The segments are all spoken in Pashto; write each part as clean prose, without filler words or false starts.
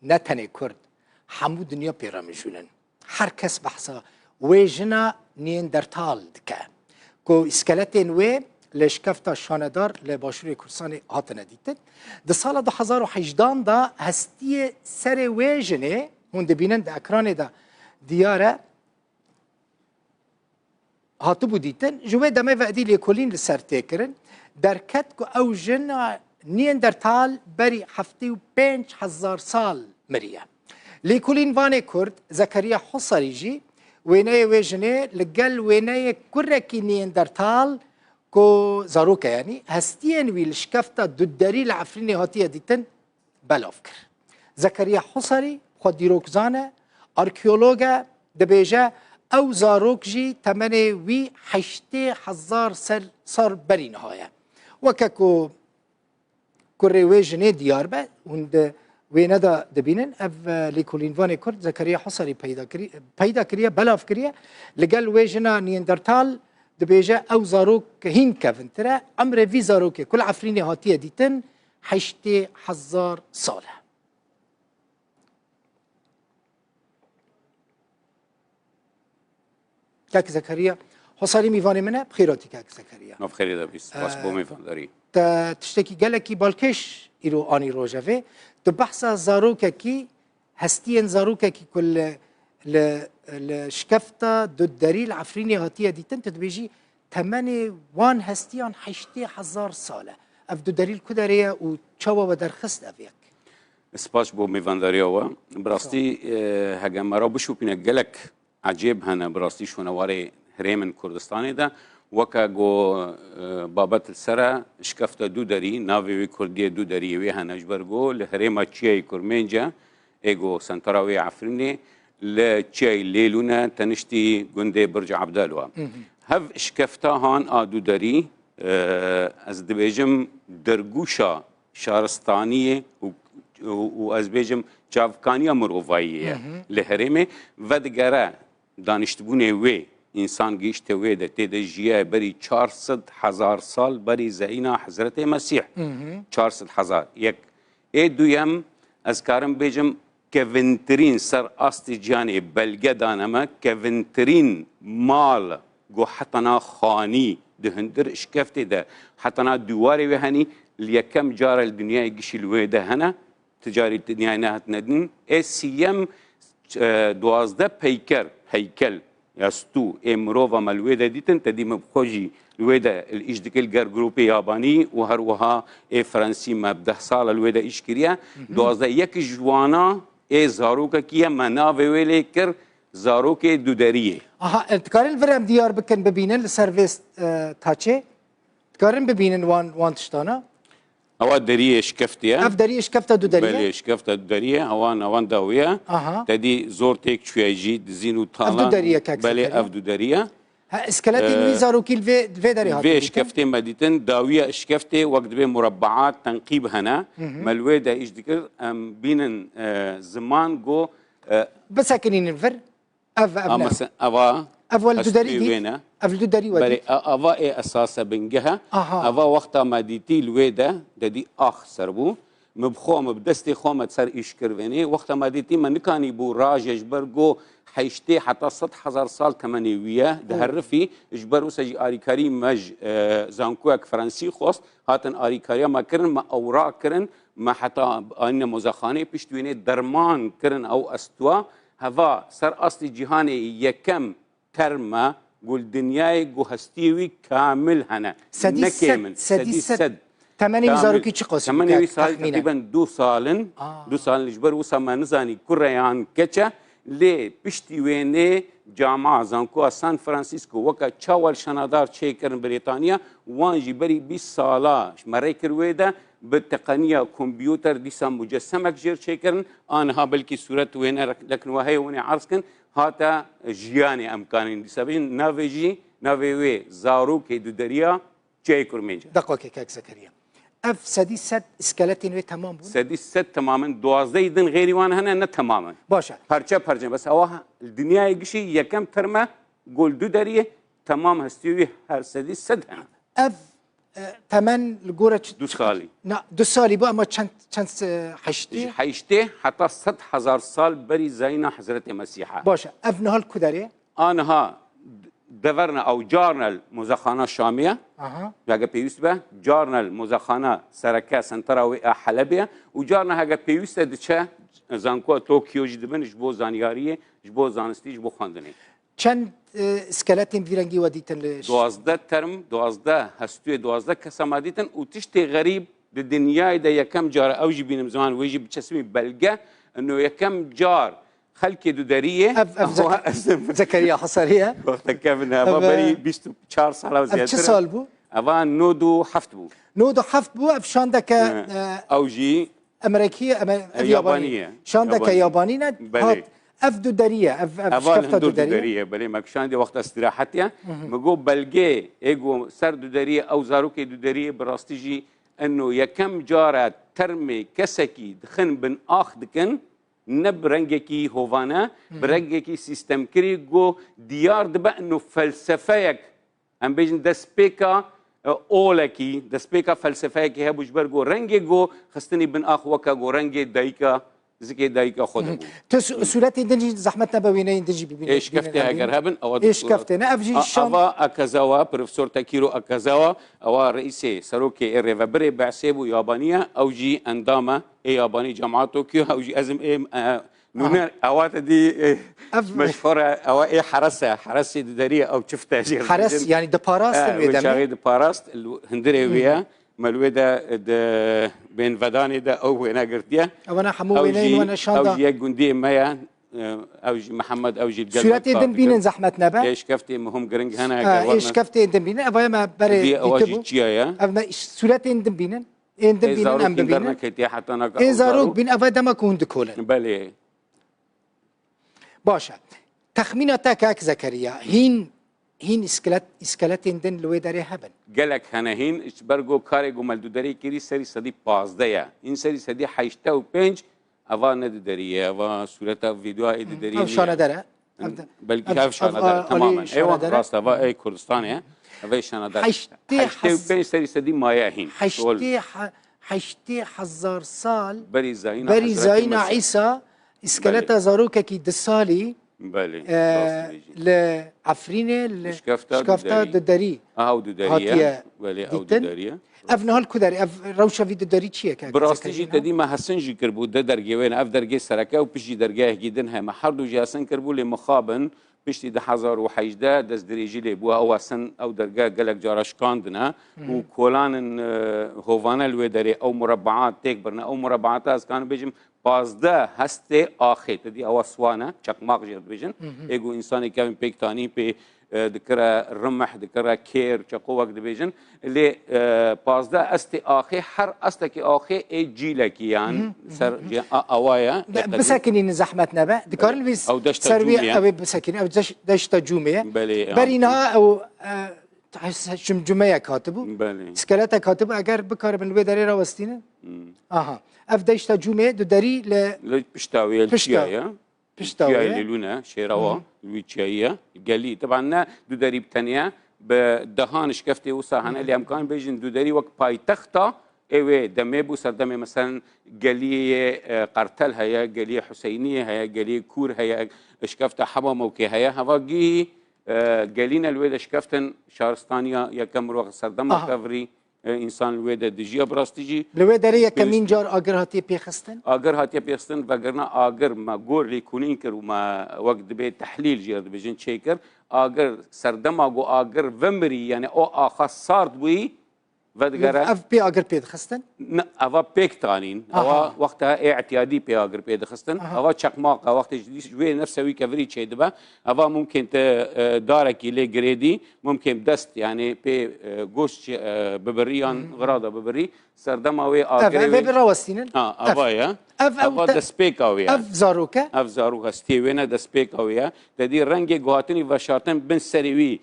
نتنه کرد همو دنیا پیرا میجونن هر کس بحثا ویژنا نیندرتال دکه که اسکلتین وی لشکفتا شاندار لباشور کردستان هاتنه دیتن ده سال 2018 دا هستی سر ویژنه هون دبینن ده اکران ده دیاره هاتو بودیتن جوه دمه وعدی لیکولین لسر تکرن درکت که او جن نیندرتال بری 75,000 سال مریه لیکولین وانه کرد زکریا حصری جی وینه ویژنه لگل وینه کرکی نیندرتال کو زاروکه یعنی هستین ویل شکفتا دودری العفرینی هاتیه دیتن بلاف کر زکریا حصری خود دیروکزانه ارکیولوگه دبیجه او زاروک جی تمنه وی 8,000 سال بری نهایه وککو کره ویژنه دیار به وند وینه دا دبینن اف لیکولین وانه کرد زکریا حصری پیدا کریه بلاف کریه لگل ویژنا نیندرتال دبیجه او زاروک هین کفنتره امر وی زاروک کل عفرینی هاتیه دیتن 8,000 ساله کاک زکریا حصاری میوانی منه بخیراتی کاک زکریا بخیری دا بیست باس بو میوان داری تشتکی گلکی بالکش ایرو آنی روژوه تو بحثا زاروکه کی هستین زاروکه کی کل لشكفتا دو الدليل عفريني هاتيه ديتن تدبيجي تمني وان هستيان 8,000 ساله اف دو دليل كدريه وتشوا ودرخست افيك سپاس بو میوانداری و براستی هگم مرا بشو پینه گلک عجیب هنه براستی شونواری هریمن کردستانی ده وکا گو بابت السرا شکفتا دو داری ناوی وی کردی دو داری وی هنه جبرگو لهريما چیای کرمینجا ایگو سنتراوی عفرینی لچای لیلونه تنشتی گنده برج عبدالوا هف شکفتا هان آدو داری از دبیجم درگوشا شارستانیه و از بیجم چافکانیا مروفاییه لهرمه و دگره دانشتبونه وی انسان گیشته وی ده تیده جیه بری 400,000 سال بری زعینا حضرت مسیح 400,000 یک ای دویم از کارم بیجم کونترین سر آستی جانی بلگه دانمه کونترین مال گو حتنا خانی ده هندر اشکفته ده حتنا دواری و هنی لیکم جار الدنیا گشی لوی ده هنه تجاری دنیا نهت ندن سیم 12 پیکر هیکل یاستو امرو و ملوی ده دیتن تدی مبخوجی لوی ده ایش دکل گر گروپ یابانی و هر وها فرانسی مبده سال لوی ده ایش کریه 12 یک جوانا زاروکا کیه مناوی ویلی کر زاروک دودریه تکارن ورم دیار بکن ببینن لسرویس تاچه تکارن ببینن وان تشتانا هوا دریه شکفتیه اف دریه شکفتا دودریه بله شکفتا دودریه هوان داویه تدی زور تک چویجی دزینو تالا اف دودریه کاک بله اف دودریه اسکلتی وی زاروکی الفي داری هاتو في شكفتي مديتن داوية شكفتي وقت بين مربعات تنقيب هنا ملويدا ايش ذكر بين زمان جو بس هكنين الفر مثلا افا اول دودري دي اول دودري ودي بل افا اي اساسا بنجها افا وقتا مديتي الويدا ددي اخ سربو مبخو مبدستي خو تسر ايش كرفيني وقتا مديتي من كان يبو راجج برجو حيشتي حتى 100,000 سال تمنيوية دهرفي اجبروا سجي آريكاري مج زانكوك فرنسي خوص هاتن آريكاريا ما كرن ما أوراق كرن ما حتى أن مزخاني بيشتويني درمان كرن أو أستوا هذا سر أصلي جهاني يكم ترمى قول دنياي قو هستيوي كامل هنا سدي سد 8,000 كي تشقص 8,000 سال تقريبا 2 سال 2 سال اجبر وسا ما نزاني كريان كتشا لی پشتی وینه جامعه زانکو سان فرانسیسکو وکا چاول شنادار چه کرن بریتانیا وانجی بری 20 سالا مره کرویده بالتقنيه كمبيوتر ديسا مجسمك جير چه کرن آنها بلکی صورت وینه لكن وهي وني عرض هاتا جياني امكانين ديسا بجن ناوي وي زاروك دو دريا چه کرمينجا دقوك كاك زكريا اف سديست اسكالتين وي تمام بون سديست تماما 12 دن غيري وان هنا نه تماما باشا پرچه بس اوها الدنيا يگشي يكم ترمه قول دو دريه تمام هستيوي هر سديست هنا اف تمن الجورة 2 سالي نا 2 سالي بو اما چند حشتي حيشته حتى 100,000 سال بري زينا حضرت مسيحة باشا افنها الكدري آنها دورنا أو جارنا المزخانة الشامية اها هاجا بيوست به جارنا المزخانة سركا سنتراوي حلبية وجارنا هاجا بيوست دچه زانكو طوكيو جدبن جبو زانياريه جبو زانستي جبو خواندني چند اسكالاتين فيرنجي وديتن ليش 12 ترم 12 هستوي 12 كساماديتن وتشتي غريب بالدنيا ده يكم جار اوجي بين زمان ويجي بتسمي بلقه انه يكم جار خلكي دودريه زكريا حصريه وقت كابنا ما بري بيستو 4 سال زياده چه سال بو اوان نودو حفت بو نودو حفت بو افشاندك اوجي امريكيه يابانيه شاندك يابانيه هات افدو دريه شفت دريه بلي ماكشاندي وقت استراحتها مجو بلقي ايجو سردو دريه او زاروكي دريه براستيجي انه يكم جاره ترمي كسكي دخن بن اخدكن نبرنجكي هوفانا برنجكي سيستم كريجو ديار دبا انه فلسفيك ام بيجن دسبيكا اولكي دسبيكا فلسفيك هي بوجبرجو رنجيجو خستني بن اخ وكا جو رنجي دايكا زكي دايكا خدبو سولاتي دنجي زحمتنا بوينين دنجي ببين ايش كفتي هاجر هبن او ايش كفتي نافجي الشام افا اكازاوا بروفيسور تاكيرو اكازاوا او رئيسي ساروكي الريفابري بعسيبو يابانيه او جي انداما اي ياباني جامعه طوكيو او جي ازم اي نونر اوات دي مشهوره او اي حرسه داريه او شفتها حرس يعني دباراست الويدامي دباراست الهندريويه ملوده بين فداني ده او هنا قرتيه او انا حمو وينين وانا شاندا او جي جندي مايا او جي محمد او جي القلب سوراتي دن بينن زحمتنا با ايش كفتي مهم قرنج هنا ايش كفتي دن بينن ابا ما بري يكتبوا ابنا سوراتي دن بينن دن بينن ام بينن كيتي حتى انا زاروك بين ابا دما كون دكولن بله باشا تخميناتك اك زكريا هين اسكالاتين دن لوي داري هبن قالك هنا هين برجو كاريجو مالدودري كيري سري صدي 15 ان سري صدي حيشتا و بنج افا ندري افا صورتا فيديو اي دري شانه دره بلكي كيف شانه دره تماما ايوه راست افا اي كردستاني افا شانه دره حيشتي بنج سري صدي مايا هين حيشتي حزار سال بري زاينا عيسى اسكالتا زاروكا كي دسالي بله لعفرينه شكافتا ددري او ددريه بله او ددريه افنه الكدري روشه في ددري چیه که براستيجي تدي ما حسنجي كربو درجه وين اف درجه سركه وبيجي درجه جدنها ما حردو جاسن كربو لمخابن بيشتي ده حزار وحيجده دز دريجي لي بو او سن او درجه قالك جارش كاندنا وكولان هوفانا الودري او مربعات تكبرنا او مربعات از كان بيجم 15 هسته آخه تدي او اسوانه چقماق جرد بيجن ايجو انساني كان بيكتاني بي ذكرى الرمح ذكرى كير چقوق دبيجن اللي 15 استي آخه هر استكي آخه اي جيلك يعني سر اوايا بسكنين زحمتنا با ذكر الفيس او دشتا جوميه او بسكن او دشتا جوميه برينا او تحس شم جمعه كاتبو سكلتا كاتبو اگر بكار من الوداري راوستينه اها اف دشتا جوميه ددري ل بشتاويه الشيايه بشتاويه لونا شيراوا الويتشايه قالي طبعا ددري بتانيا بدهان شكفتي وصاهنا اللي امكان بيجن ددري وقت بايتختا ايوه دمي بو سردمي مثلا قالي قرتل هيا قالي حسينيه هيا قالي كور هيا شكفتا حبا موكي هيا هواجي قالينا الويدا شكفتن شارستانيا يا كم روح سردم كفري انسان الويدا دجيا براستيجي الويدا ريا كمين جار اگر هاتي بيخستن اگر هاتي بيخستن وقرنا اگر ما غور لي كونينكر وما وقت بي تحليل جير بيجن تشيكر اگر سردم اگر ومري يعني او اخص صارت وي ودقرا اف بي اگر بيد خستن افا بيك تانين او وقتها اعتيادي بي اگر بيد خستن افا چقماق وقت جوي نفسوي كفري تشيدبا افا ممكن دارك لي جريدي ممكن دست يعني بي غوش ببريان غراضه ببري سردماوي اگر ببروستين افايا افا دسبيكاويا اف زاروكا ستيوينا دسبيكاويا تدي رنگي غواتني وشارتن بن سريوي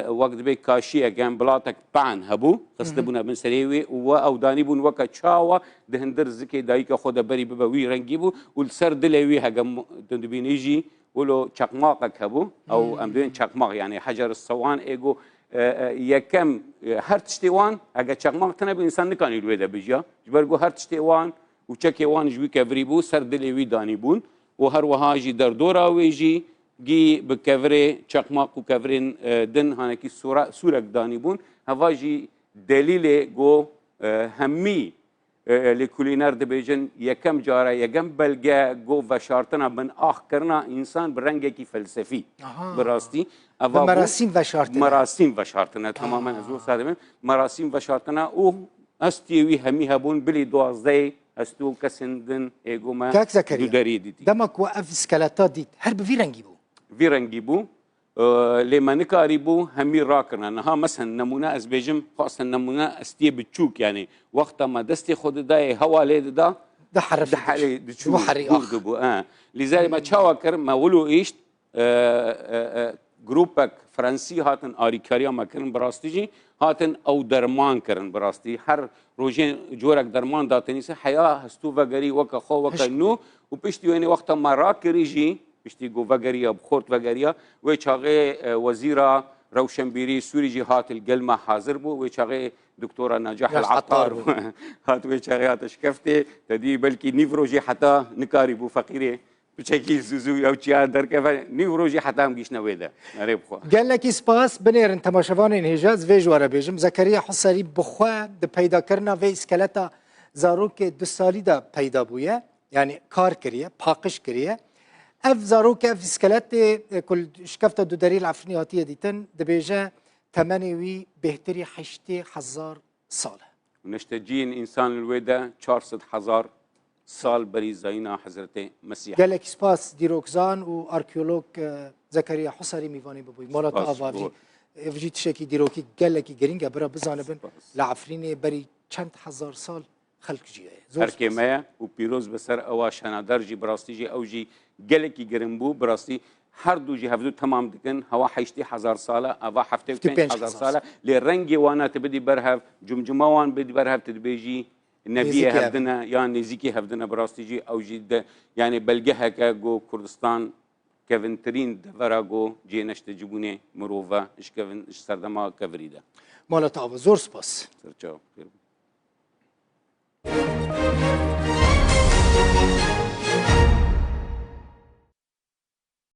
وقت بي كاشيه كان بلاتك بان هبو قصدبونا بن سريوي او دانيبون وكا تشاوا دهندر زكي دايكا خود بري ببوي رنگيبو والسر دلوي هجم دندبينيجي ولو چقماقك هبو او امدين چقماق يعني حجر الصوان ايجو یەکەم هەر تشتێ وان ئەگە چەقماق هەبێ ئینسان نکانی لێ دەبژە جبەرگۆ هەر تشتێ وان و چەکێ وان ژوی کەڤری بوو سەر دلێ وی دانی بوون و هەروەهاژی دەردۆرا وێژی گی bi kevirê çaqmaq û kevirên din hanekî sûrek danî bûn heva jî delîlê got hemî lêkolîner dibêjin yekem cara yekem belge got veşartina bin axkirina însan bi rengekî felsefî bi rastî مراسیم veşartine مراسیم veşartine tamamen ez wisa dibim مراسیم veşartine û hestiyê wî hemî hebûn bilî duwazdeyê hest û kesên din êgo me Kak Zekeriya du derî dîtî demek ku ev iskeleta dît her bi vî rengî bû vî rengî bû lê me nikarî bû hemî rakirine niha mesela nemûne ez bêjim xwastin nemûne estiyê biçûk yanî wexta me destê xwe didayê hewa lê dida دحرف diherê diçû وحري gûr dibû lîzerê me çawa kir me wil û îşt grupek Fransî hatin alîkariya me kirin bi rastî jî hatin ew derman kirin bi rastî her rojê corek derman datenîse heya hestû vegerî weke xwe weke nû û piştî wênê wexta me rakirî jî piştî got vegeriya bixort vegeriya wê çaxê wezîra rewşenbîrî Sûrî jî hat il gel me hazir bû wê çaxê doktora Necah el Attar hat wê çaxê hate şikeftê tedî belkî nîv rojê heta nikarî bû feqîrê biçekî zûzû ew çiya derkeve nîv rojê heta em gîşne wê de erê bixwe gelekî spas binêrin temaşevanên hêjaz vê ji were bêjim Zekeriya Husarî bixwe di peydakirina vê iskeleta zarokê du salî de peyda bûye yani kar kiriye paqij kiriye ev zarokê ev iskeletê kul şikefta du derî li Efrînê hatiye dîtin dibêje temenê wî bêhtirî heştê hezar sal e نشتجين إنسان الويدة 400,000 سال بري زينا حضرت مسيح gelekî spas dîrokzan û arkeolog Zekeriya Husarî mîvanê bibûy mala te avavî ev jî tişekî dîrokî gelekî giring e bira bizanibin li Efrînê berî çend hezar sal xelk jî ye هركمية وبيروز بسر أوا شنادر جي براستي جي أو جي جلكي جرمبو براستي هر دو جي هفدو تمام دكن هوا حيشتي 1000 سالة أوا حفتي 1000 سالة لرنجي وانا تبدي برهف جمجمة وان بدي برهف تدبيجي نبيه هفدنا يعني نزيكي هفدنا براستي جي أو جي يعني بلجها كجو كردستان كفنترين دفرا جو جي نشتجبوني مروفا إش كفن إش سردما كفريدا مالا te ava zor spas سرچاو